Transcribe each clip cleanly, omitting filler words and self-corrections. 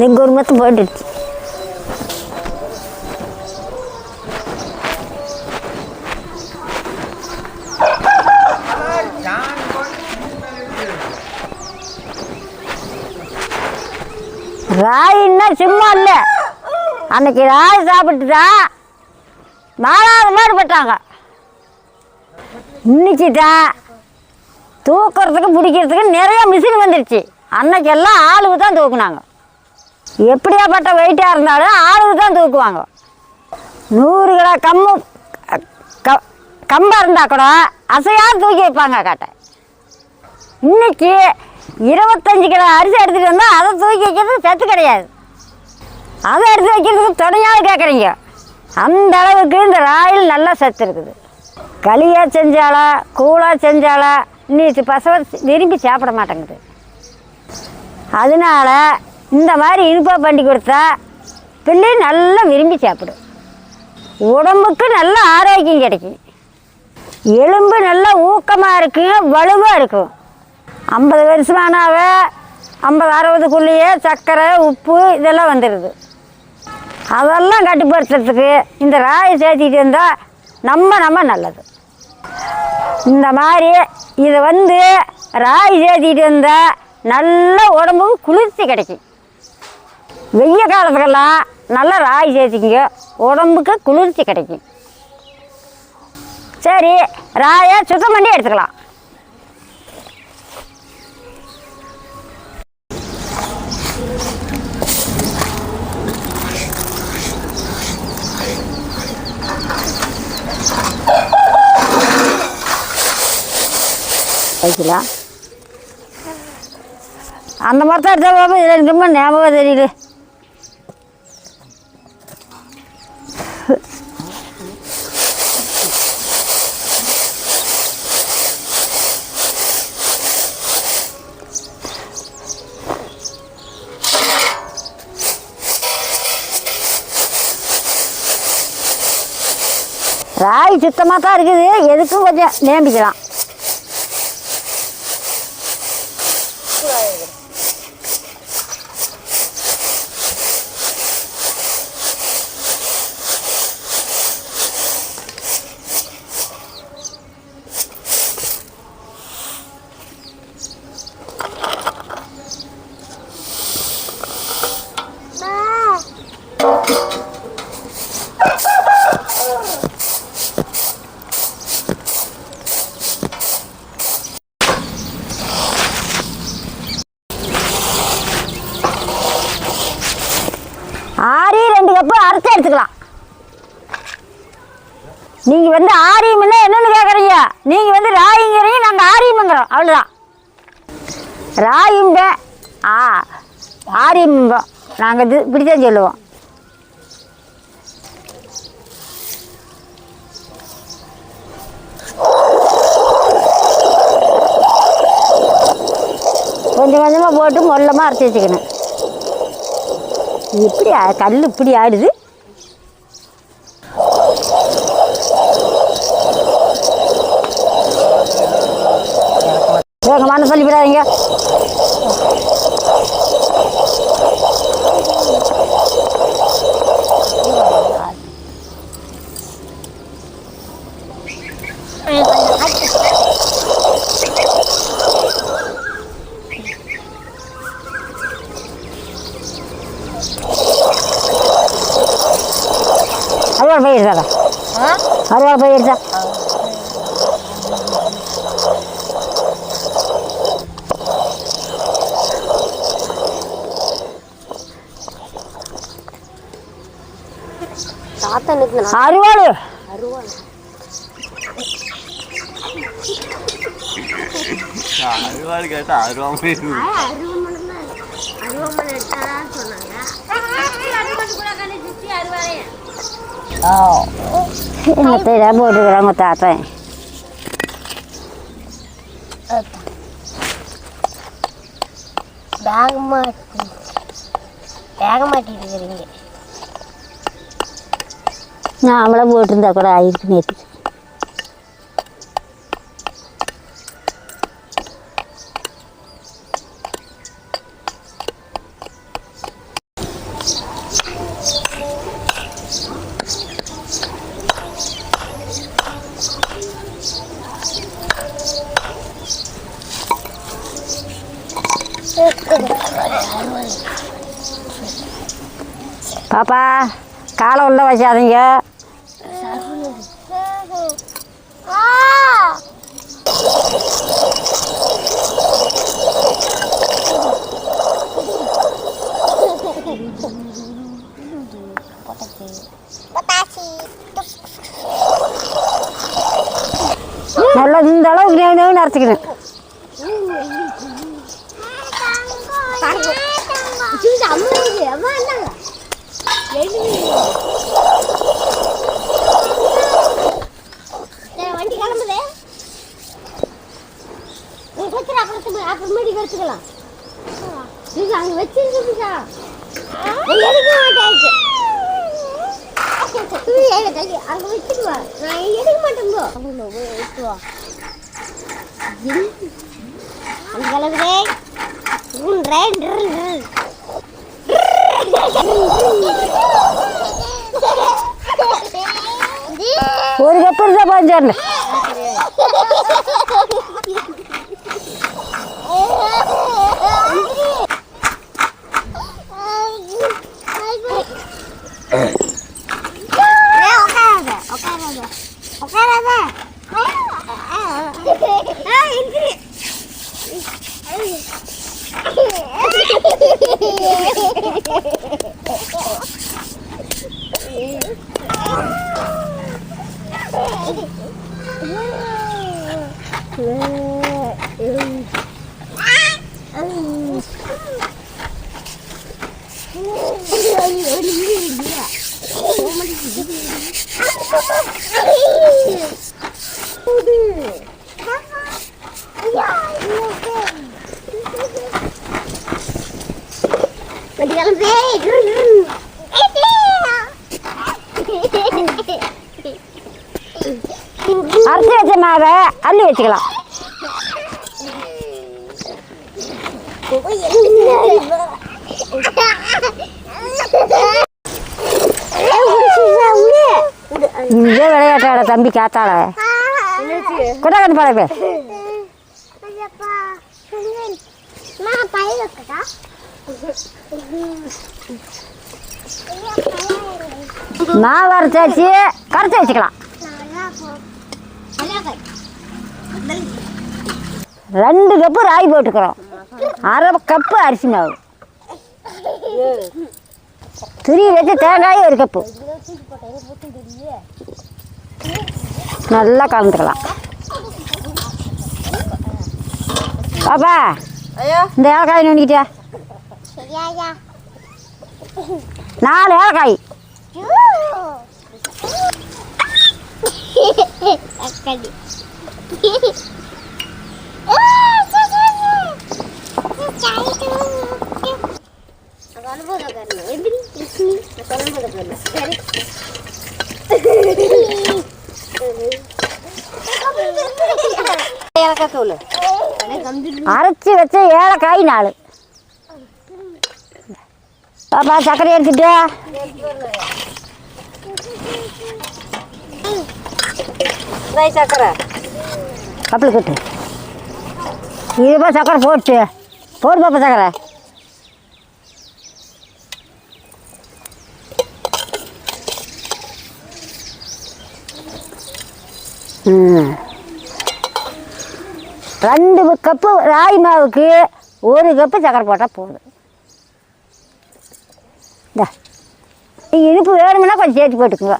எங்கள் ஒரு மொத்தம் போட்டுடுச்சு. ராயின்னா சும்மா இல்லை. அன்னைக்கு ராய் சாப்பிட்டுட்டா 4வது மாடு பட்டாங்க. இன்னைக்கு தான் தூக்கிறதுக்கு பிடிக்கிறதுக்கு நிறைய மிஷின் வந்துடுச்சு. அன்னைக்கெல்லாம் ஆளுக்கு தான் தூக்குனாங்க. எப்படியாப்பட்ட வெயிட்டாக இருந்தாலும் ஆளுக்கு தான் தூக்குவாங்க. 100 கிலோ கம்பாக இருந்தால் கூட அசையாக தூக்கி வைப்பாங்க காட்டை. இன்னைக்கு 25 கிலோ அரிசி எடுத்துகிட்டு வந்தால் அதை தூக்கி வைக்கிறது சத்து கிடையாது. அதை எடுத்து வைக்கிறதுக்கு துணையாக கேட்குறீங்க. அந்த அளவுக்கு இந்த ராயில் நல்லா சத்து இருக்குது. களியாக செஞ்சாலா கூழாக செஞ்சாலா இன்னைக்கு பசவ விரும்பி சாப்பிட மாட்டேங்குது. அதனால இந்த மாதிரி இனிப்பாக பண்ணி கொடுத்தா பிள்ளை நல்லா விரும்பி சாப்பிடும். உடம்புக்கு நல்ல ஆரோக்கியம் கிடைக்கும். எலும்பு நல்லா ஊக்கமாக இருக்குங்க, வலுவாக இருக்கும். 50 வருஷமானாவே 50-60க்குள்ளேயே சர்க்கரை உப்பு இதெல்லாம் வந்துடுது. அதெல்லாம் கட்டுப்படுத்துறதுக்கு இந்த ராயை சேர்த்திட்டு வந்தால் நம்ம நல்லது. இந்த மாதிரி இதை ராய் சேர்த்திட்டு வந்தால் நல்ல உடம்புக்கு குளிர்ச்சி கிடைக்கும். வெய்ய காலத்துக்கெல்லாம் நல்லா ராய் சேர்த்திங்க, உடம்புக்கு குளிர்ச்சி கிடைக்கும். சரி, ராயை சுத்தம் பண்ணி எடுத்துக்கலாம். வைக்கலாம். அந்த மாதிரி தான் எடுத்தா பாப்பா. இதில் எனக்கு ரொம்ப ஞாபகம் தெரியுது. ராய் சுத்தமாக தான் இருக்குது. எதுக்கும் கொஞ்சம் நேம்பிக்கலாம். ஆரி 2 கப்பு அரைச்சி எடுத்துக்கலாம். நீங்கள் ஆரியம்னா என்னென்னு கேட்குறீங்க. நீங்கள் ராயிங்கிறீங்க, நாங்கள் ஆரியமுங்கிறோம். அவ்வளோதான். ராயும்ப ஆரியம்பம் நாங்கள் இது இப்படித்தான் சொல்லுவோம். கொஞ்சம் கொஞ்சமாக போட்டு மொல்லமாக அரைச்சி வச்சுக்கணும். இப்படி கல் இப்படி ஆடுது. வேகமான சொல்லிவிடாதீங்க. அறுவாள் போயிருச்சாடா? அறுவாள் போயிருச்சா? அறுவாள் அறுவாள் கேட்டா அருவாம என்னத்தை போட்டுக்கிறாங்க தாத்தன். வேக மாட்டிட்டு இருக்கிறீங்க. நான் அவளை போட்டிருந்தா கூட ஆயிருக்கு நேற்று. பாப்பா காலை உள்ள வச்சாதீங்க. நல்லா இந்த அளவுக்கு நேவு அரைச்சிக்கணும். வண்டி கிளம்புது அப்புறமேட்டி எடுத்துக்கலாம். அங்க வச்சிருக்கா எடுக்க மாட்டாச்சு. அங்க வச்சுக்குவா. நான் எடுக்க மாட்டேங்கோ. வச்சுவா அந்த கிளம்புதே. ஒரு கப்பு இருந்தா பாஞ்சாருல அரைச்சி வச்ச மாவை அள்ளி வச்சுக்கலாம். இங்கே விளையாட்டாட தம்பி காத்தாள கொட்டாக்கண்டு பழப்பே. மாவு அரைச்சாச்சு கரைச்சி வச்சுக்கலாம். 2 கப்பு ராகி போட்டுக்கிறோம். 1/2 கப்பு அரிசி மாவு. துருவி வச்சு தேங்காய் 1 கப்பு. நல்லா கலந்துக்கலாம். பாப்பா இந்த ஏலக்காய் நோண்டிக்கிட்டியா? 4 ஏலக்காய். அரைச்சி வச்ச ஏலக்காய் 4. பாப்பா சர்க்கரை எடுத்துட்டு சர்க்கரை கப்பல் கட்டு. இதுப்பா சர்க்கரை போட்டு போடு பாப்பா சர்க்கரை. ம் 2 கப்பு ராகி மாவுக்கு 1 கப்பு சர்க்கரை போட்டால் போதும். இனிப்பு வேணும்னா கொஞ்சம் சேர்த்து போட்டுக்குங்க.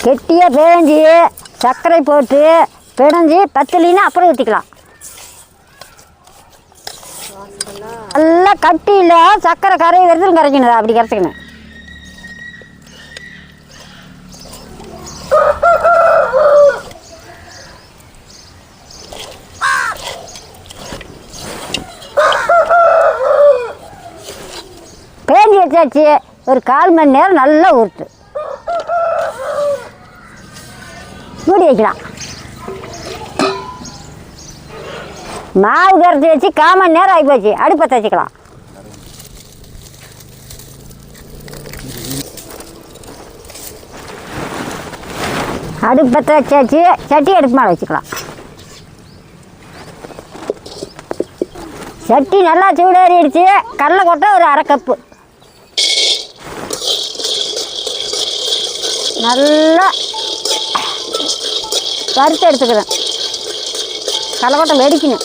கெட்டியாக பிணைஞ்சி சர்க்கரை போட்டு பிணைஞ்சி பத்தலின்னா அப்புறம் ஊற்றிக்கலாம். நல்லா கட்டியில் சர்க்கரை கரை வருதுன்னு கரைக்கணும். அப்படி கரைச்சிக்கணும். பேஞ்சி வச்சாச்சு. ஒரு 1/4 மணி நேரம் நல்லா ஊறுட்டு மூடி வைக்கலாம். மாவு கரைச்சி வச்சு 1/4 மணி நேரம் ஆகி போச்சு. அடுப்பை வச்சுக்கலாம். அடுப்பை வச்சாச்சு. சட்டி அடுப்பு மேலே வச்சுக்கலாம். சட்டி நல்லா சூடேறிடுச்சு. கடலைக்கொட்டை ஒரு 1/2 கப்பு நல்லா வறுத்து எடுத்துக்கிறேன். கடலைக்கொட்டை வெடிக்கணும்,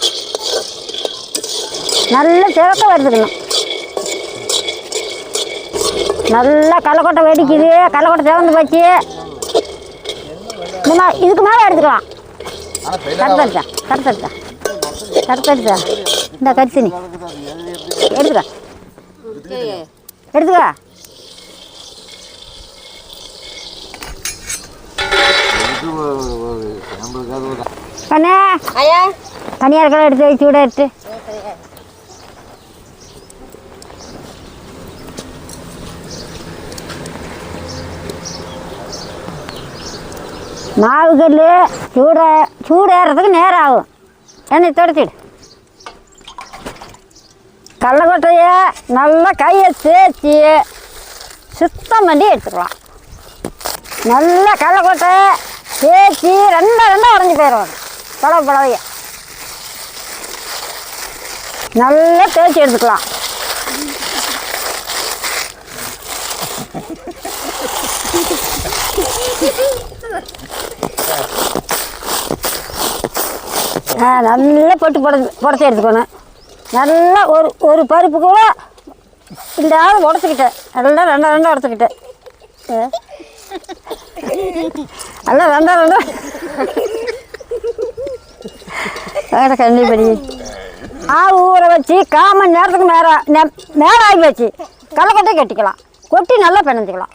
நல்லா சிவக்க வறுத்துக்கணும். நல்லா கடலைக்கொட்டை வெடிக்குது, கடலைக்கொட்டை சிவந்து போச்சு. இதுக்கு மேலே எடுத்துக்கலாம். கருத்தடிச்சா இந்த கரிசனி எடுத்துக்க கண்ணே தனியாக இருக்கிற எடுத்து வச்சு விட எடுத்து மாவு கல் சூடேறதுக்கு நேரம் ஆகும். எண்ணெய் தொடச்சிடு. கடலைக்கொட்டையை நல்லா கையை தேய்ச்சி சுத்தம் பண்ணி எடுத்துக்கலாம். நல்லா கடலைக்கொட்டை தேய்ச்சி ரெண்டாக உடஞ்சி போயிடும். புடவைய நல்லா தேய்ச்சி எடுத்துக்கலாம். நல்லா பொட்டு புடச்சி எடுத்துக்கணும். நல்லா ஒரு பருப்பு கூட இந்த ஆள் உடச்சிக்கிட்டேன். நல்லா ரெண்டாக உடச்சிக்கிட்டேன். எல்லாம் ரெண்டாக கண்டிப்படி ஆவு ஊற வச்சு 1/4 மணி நேரத்துக்கு மேலே ஆகி வச்சு கடலைக்கொட்டையை கட்டிக்கலாம். கொட்டி நல்லா பிணைஞ்சிக்கலாம்.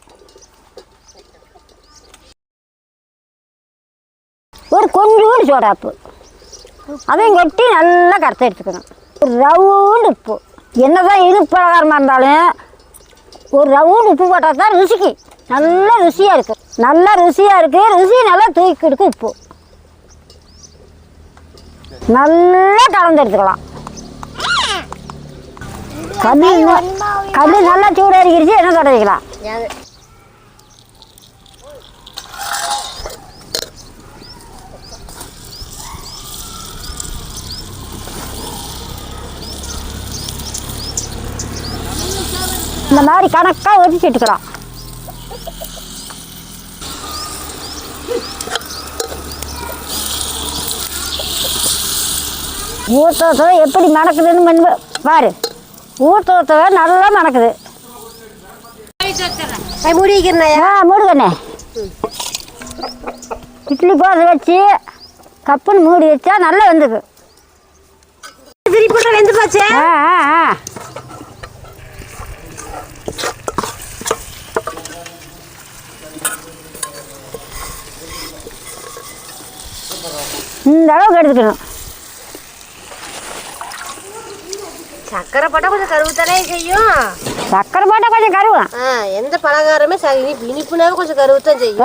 ஒரு கொஞ்சோண்டு சோடாப்பு அதையும் கொட்டி நல்லா கரைச்சி எடுத்துக்கணும். ஒரு ரவுண்டு உப்பு, என்னதான் இனிப்பு பலகாரமாக இருந்தாலும் ஒரு ரவுண்டு உப்பு போட்டால் தான் ருசிக்கு நல்லா ருசியாக இருக்குது. நல்லா ருசியாக இருக்குது. ருசி நல்லா தூக்கி கொடுக்கும். உப்பு நல்லா கலந்து எடுத்துக்கலாம். கல் நல்லா சூடாகிருச்சு. என்ன தொடச்சிக்கலாம். இந்த மாதிரி கணக்காக ஒதுக்கி எடுக்கலாம். ஊற்றத்தை எப்படி மணக்குதுன்னு பாரு. ஊற்றத்தை நல்லா மணக்குது. மூடி வைக்கிறேன். மூடுகண்ணே. இட்லி போதை வச்சு கப்புன்னு மூடி வச்சா நல்லா வெந்துக்கு. திருப்பி வெந்து போச்சு. இந்த அளவுக்கு எடுத்துக்கணும். சக்கரை போட்டால் கொஞ்சம் கருவுத்தானே செய்யும். சக்கரை போட்டால் கொஞ்சம் கருவும். எந்த பலகாரமே இனிப்புனாவே கொஞ்சம் கருவுத்தான் செய்யும்.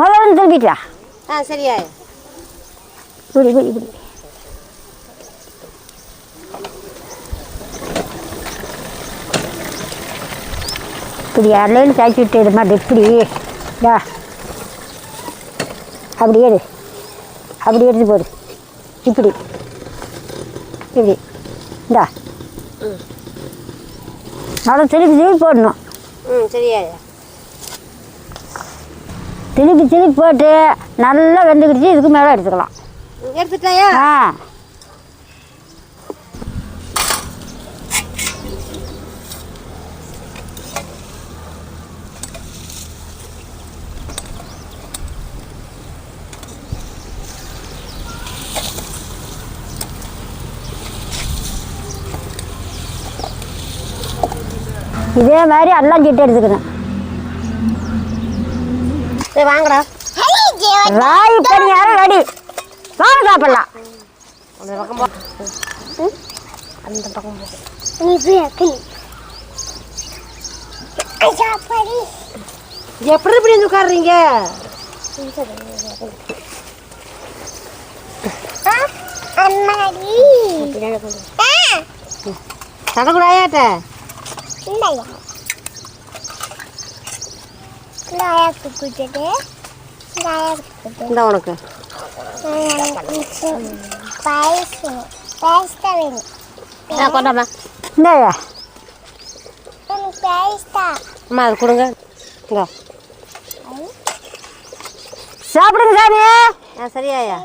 முதல்ல திருப்பிட்டா. சரியா. இப்படி இப்படி இப்படி இப்படி அரையில சாய்ச்சி விட்டு இது மாதிரி இப்படி அப்படி ஏறு. அப்படி எடுத்து போடு. இப்படி இப்படி இந்தா அவ்வளோ திருப்பி போடணும். சரியா. திருப்பி போட்டு நல்லா வெந்துக்கிடுச்சு. இதுக்கு மேலே எடுத்துக்கலாம். எடுத்துட்டாயா? இதே மாதிரி எல்லாம் சீட்டு எடுத்துக்கணும். வாங்கடா. ராய் பணியாரம் ரெடி. வாங்க சாப்பிடலாம். அந்த பக்கம் எப்படி இப்படி வந்து உட்காடுறீங்க? தடக்கூடாயாட்ட இந்த உனக்கு பாயசம் பாயசம் வேணும் கொண்டாமா இந்தாயா எனக்கு பாயசம் அம்மா அது கொடுங்க இங்கே சாப்பிடுங்க சாமி. சரியாயா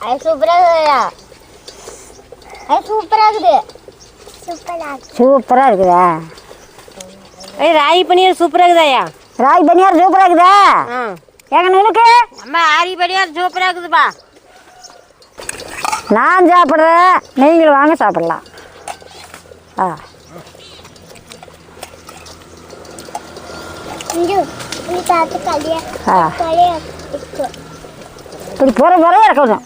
அது சூப்பராக இருக்குதுயா அது சூப்பராக இருக்குது சூப்பராக இருக்குதா? ஏய் ராகி பனியார் சூப்பராக இருக்குதாயா ராகி பனியார் சூப்பராக இருக்குதா? ஆ எங்க நினைக்கு அம்மா ஆரி பனியார் சூப்பராக இருக்குதுப்பா நான் சாப்பிட்றேன், நீங்களும் வாங்க சாப்பிடலாம். ஆ இங்கே நீ பார்த்து ஆ இப்படி போகிற இருக்கணும்.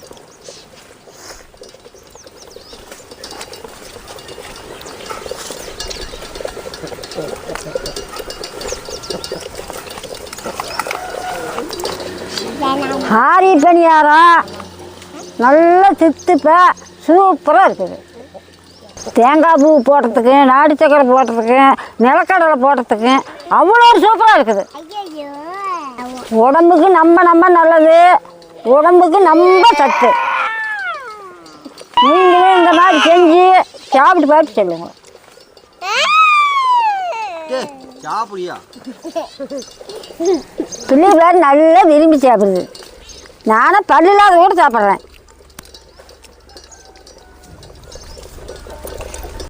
ஆரி பணியாரம் நல்லா தித்துப்பா சூப்பராக இருக்குது. தேங்காய் பூ போடுறதுக்கு, நாடு சக்கரை போடுறதுக்கு, நிலக்கடலை போடுறதுக்கு அவ்வளோ சூப்பராக இருக்குது. ஐயோ உடம்புக்கு நம்ம நல்லது, உடம்புக்கு நம்ம சத்து. நீங்களும் இந்த மாதிரி செஞ்சு சாப்பிட்டு பார்த்து சொல்லுங்க. சாப்பிடியா பிள்ளைகள் நல்லா விரும்பி சாப்பிடுது. நானும் பல்லில்லாத கூட சாப்பிட்றேன்.